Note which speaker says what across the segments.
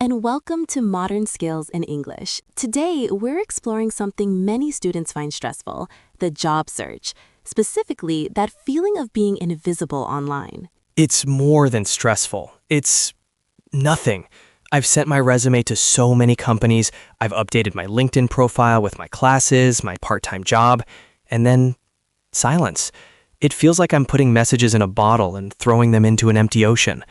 Speaker 1: and welcome to Modern Skills in English. Today, we're exploring something many students find stressful, the job search, specifically that feeling of being invisible online.
Speaker 2: It's more than stressful. It's nothing. I've sent my resume to so many companies. I've updated my LinkedIn profile with my classes, my part-time job, and then silence. It feels like I'm putting messages in a bottle and throwing them into an empty ocean.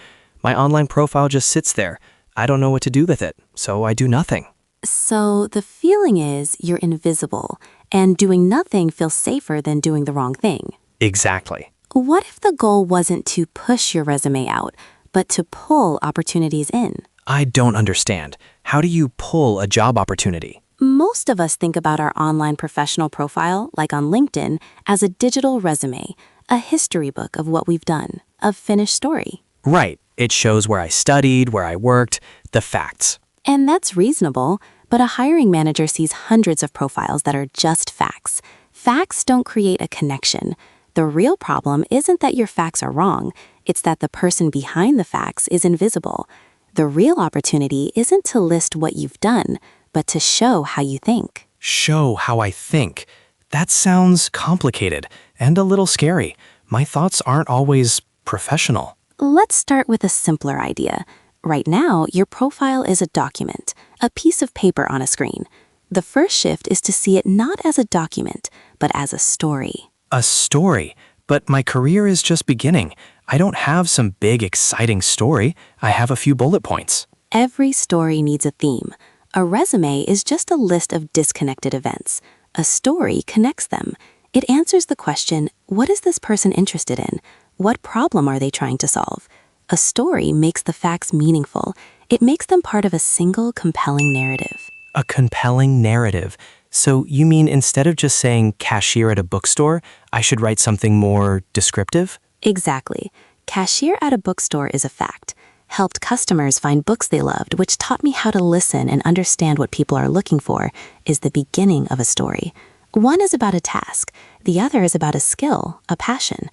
Speaker 2: My online profile just sits there. I don't know what to do with it, so I do nothing.
Speaker 1: So the feeling is you're invisible, and doing nothing feels safer than doing the wrong thing.
Speaker 2: Exactly.
Speaker 1: What if the goal wasn't to push your resume out, but to pull opportunities in?
Speaker 2: I don't understand. How do you pull a job opportunity?
Speaker 1: Most of us think about our online professional profile, like on LinkedIn, as a digital resume, a history book of what we've done, a finished story.
Speaker 2: Right. It shows where I studied, where I worked, the facts.
Speaker 1: And that's reasonable, but a hiring manager sees hundreds of profiles that are just facts. Facts don't create a connection. The real problem isn't that your facts are wrong, it's that the person behind the facts is invisible. The real opportunity isn't to list what you've done, but to show how you think.
Speaker 2: Show how I think. That sounds complicated and a little scary. My thoughts aren't always professional.
Speaker 1: Let's start with a simpler idea. Right now, your profile is a document, a piece of paper on a screen. The first shift is to see it not as a document, but as a story.
Speaker 2: A story? But my career is just beginning. I don't have some big, exciting story. I have a few bullet points.
Speaker 1: Every story needs a theme. A resume is just a list of disconnected events. A story connects them. It answers the question, what is this person interested in? What problem are they trying to solve? A story makes the facts meaningful. It makes them part of a single compelling narrative.
Speaker 2: A compelling narrative. So you mean instead of just saying cashier at a bookstore, I should write something more descriptive?
Speaker 1: Exactly. Cashier at a bookstore is a fact. Helped customers find books they loved, which taught me how to listen and understand what people are looking for, is the beginning of a story. One is about a task. The other is about a skill, a passion.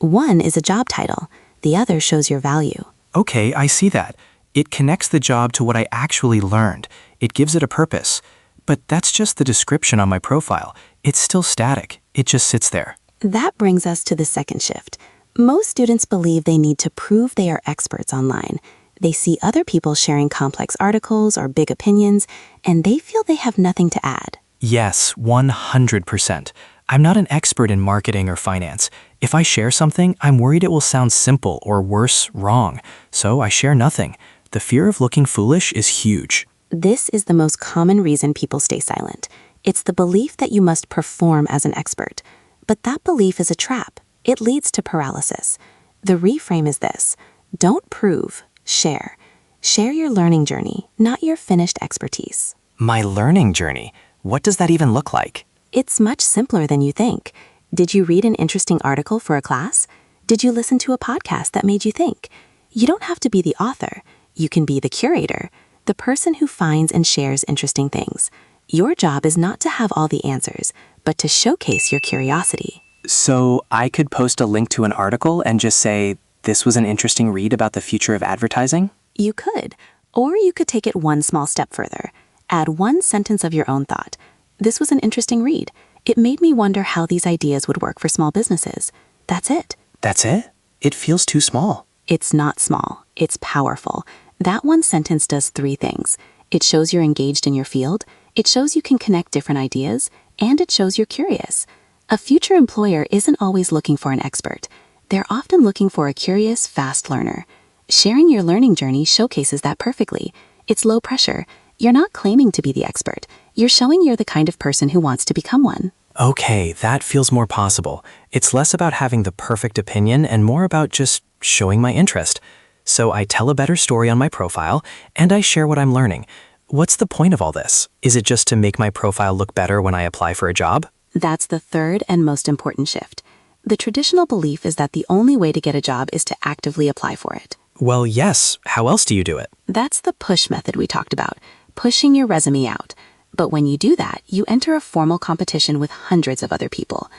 Speaker 1: One is a job title. The other shows your value.
Speaker 2: Okay, I see that. It connects the job to what I actually learned. It gives it a purpose. But that's just the description on my profile. It's still static. It just sits there.
Speaker 1: That brings us to the second shift. Most students believe they need to prove they are experts online. They see other people sharing complex articles or big opinions, and they feel they have nothing to add.
Speaker 2: Yes, 100%. I'm not an expert in marketing or finance. If I share something, I'm worried it will sound simple or worse, wrong. So I share nothing. The fear of looking foolish is huge.
Speaker 1: This is the most common reason people stay silent. It's the belief that you must perform as an expert. But that belief is a trap. It leads to paralysis. The reframe is this: don't prove, share. Share your learning journey, not your finished expertise.
Speaker 2: My learning journey? What does that even look like?
Speaker 1: It's much simpler than you think. Did you read an interesting article for a class? Did you listen to a podcast that made you think? You don't have to be the author. You can be the curator, the person who finds and shares interesting things. Your job is not to have all the answers, but to showcase your curiosity.
Speaker 2: So I could post a link to an article and just say, this was an interesting read about the future of advertising?
Speaker 1: You could, or you could take it one small step further. Add one sentence of your own thought. This was an interesting read. It made me wonder how these ideas would work for small businesses. That's it.
Speaker 2: That's it? It feels too small.
Speaker 1: It's not small. It's powerful. That one sentence does three things. It shows you're engaged in your field, it shows you can connect different ideas, and it shows you're curious. A future employer isn't always looking for an expert. They're often looking for a curious, fast learner. Sharing your learning journey showcases that perfectly. It's low pressure. You're not claiming to be the expert. You're showing you're the kind of person who wants to become one.
Speaker 2: Okay, that feels more possible. It's less about having the perfect opinion and more about just showing my interest. So I tell a better story on my profile, and I share what I'm learning. What's the point of all this? Is it just to make my profile look better when I apply for a job?
Speaker 1: That's the third and most important shift. The traditional belief is that the only way to get a job is to actively apply for it.
Speaker 2: Well, yes. How else do you do it?
Speaker 1: That's the push method we talked about, pushing your resume out. But when you do that, you enter a formal competition with hundreds of other people.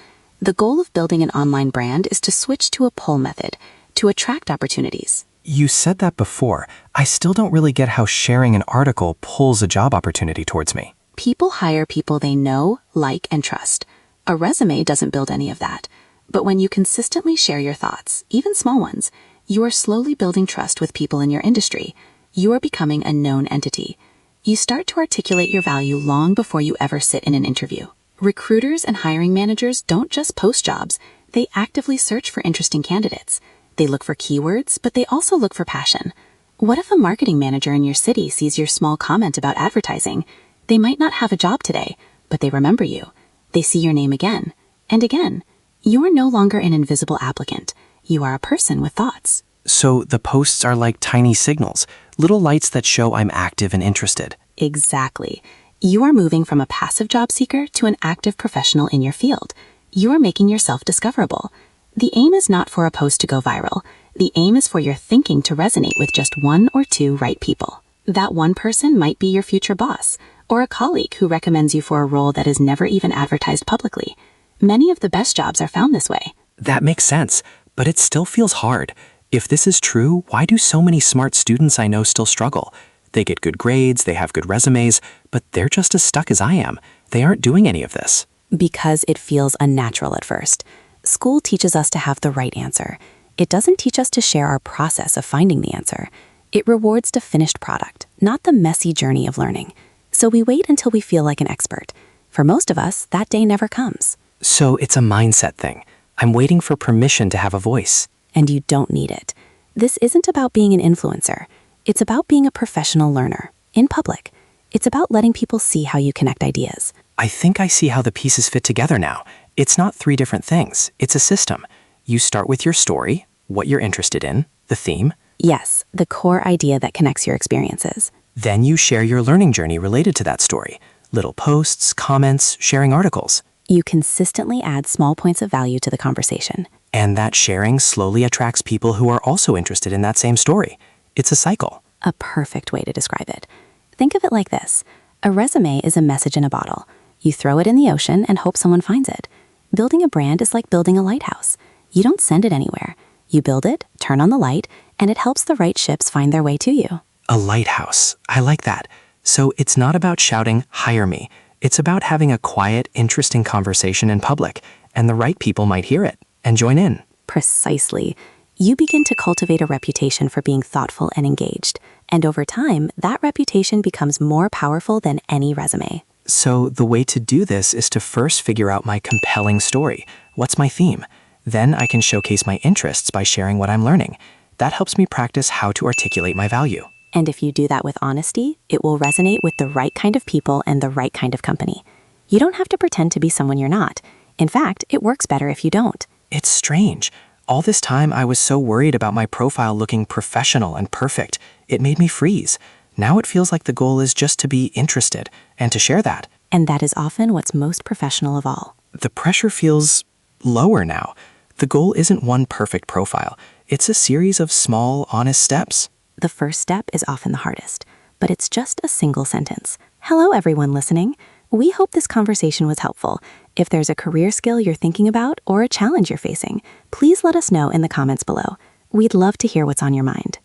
Speaker 1: The goal of building an online brand is to switch to a pull method, to attract opportunities.
Speaker 2: You said that before. I still don't really get how sharing an article pulls a job opportunity towards me.
Speaker 1: People hire people they know, like, and trust. A resume doesn't build any of that. But when you consistently share your thoughts, even small ones, you are slowly building trust with people in your industry. You are becoming a known entity. You start to articulate your value long before you ever sit in an interview. Recruiters and hiring managers don't just post jobs, they actively search for interesting candidates. They look for keywords, but they also look for passion. What if a marketing manager in your city sees your small comment about advertising? They might not have a job today, but they remember you. They see your name again and again. You are no longer an invisible applicant. You are a person with thoughts.
Speaker 2: So the posts are like tiny signals, little lights that show I'm active and interested.
Speaker 1: Exactly. You are moving from a passive job seeker to an active professional in your field. You are making yourself discoverable. The aim is not for a post to go viral. The aim is for your thinking to resonate with just one or two right people. That one person might be your future boss, or a colleague who recommends you for a role that is never even advertised publicly. Many of the best jobs are found this way.
Speaker 2: That makes sense, but it still feels hard. If this is true, why do so many smart students I know still struggle? They get good grades, they have good resumes, but they're just as stuck as I am. They aren't doing any of this.
Speaker 1: Because it feels unnatural at first. School teaches us to have the right answer. It doesn't teach us to share our process of finding the answer. It rewards the finished product, not the messy journey of learning. So we wait until we feel like an expert. For most of us, that day never comes.
Speaker 2: So it's a mindset thing. I'm waiting for permission to have a voice.
Speaker 1: And you don't need it. This isn't about being an influencer. It's about being a professional learner, in public. It's about letting people see how you connect ideas.
Speaker 2: I think I see how the pieces fit together now. It's not three different things. It's a system. You start with your story, what you're interested in, the theme.
Speaker 1: Yes, the core idea that connects your experiences.
Speaker 2: Then you share your learning journey related to that story. Little posts, comments, sharing articles.
Speaker 1: You consistently add small points of value to the conversation.
Speaker 2: And that sharing slowly attracts people who are also interested in that same story. It's a cycle.
Speaker 1: A perfect way to describe it. Think of it like this. A resume is a message in a bottle. You throw it in the ocean and hope someone finds it. Building a brand is like building a lighthouse. You don't send it anywhere. You build it, turn on the light, and it helps the right ships find their way to you.
Speaker 2: A lighthouse. I like that. So it's not about shouting, "Hire me." It's about having a quiet, interesting conversation in public, and the right people might hear it and join in.
Speaker 1: Precisely. You begin to cultivate a reputation for being thoughtful and engaged. And over time, that reputation becomes more powerful than any resume.
Speaker 2: So the way to do this is to first figure out my compelling story. What's my theme? Then I can showcase my interests by sharing what I'm learning. That helps me practice how to articulate my value.
Speaker 1: And if you do that with honesty, it will resonate with the right kind of people and the right kind of company. You don't have to pretend to be someone you're not. In fact, it works better if you don't.
Speaker 2: It's strange. All this time I was so worried about my profile looking professional and perfect. It made me freeze. Now it feels like the goal is just to be interested and to share that.
Speaker 1: And that is often what's most professional of all.
Speaker 2: The pressure feels lower now. The goal isn't one perfect profile. It's a series of small, honest steps.
Speaker 1: The first step is often the hardest, but it's just a single sentence. Hello, everyone listening. We hope this conversation was helpful. If there's a career skill you're thinking about or a challenge you're facing, please let us know in the comments below. We'd love to hear what's on your mind.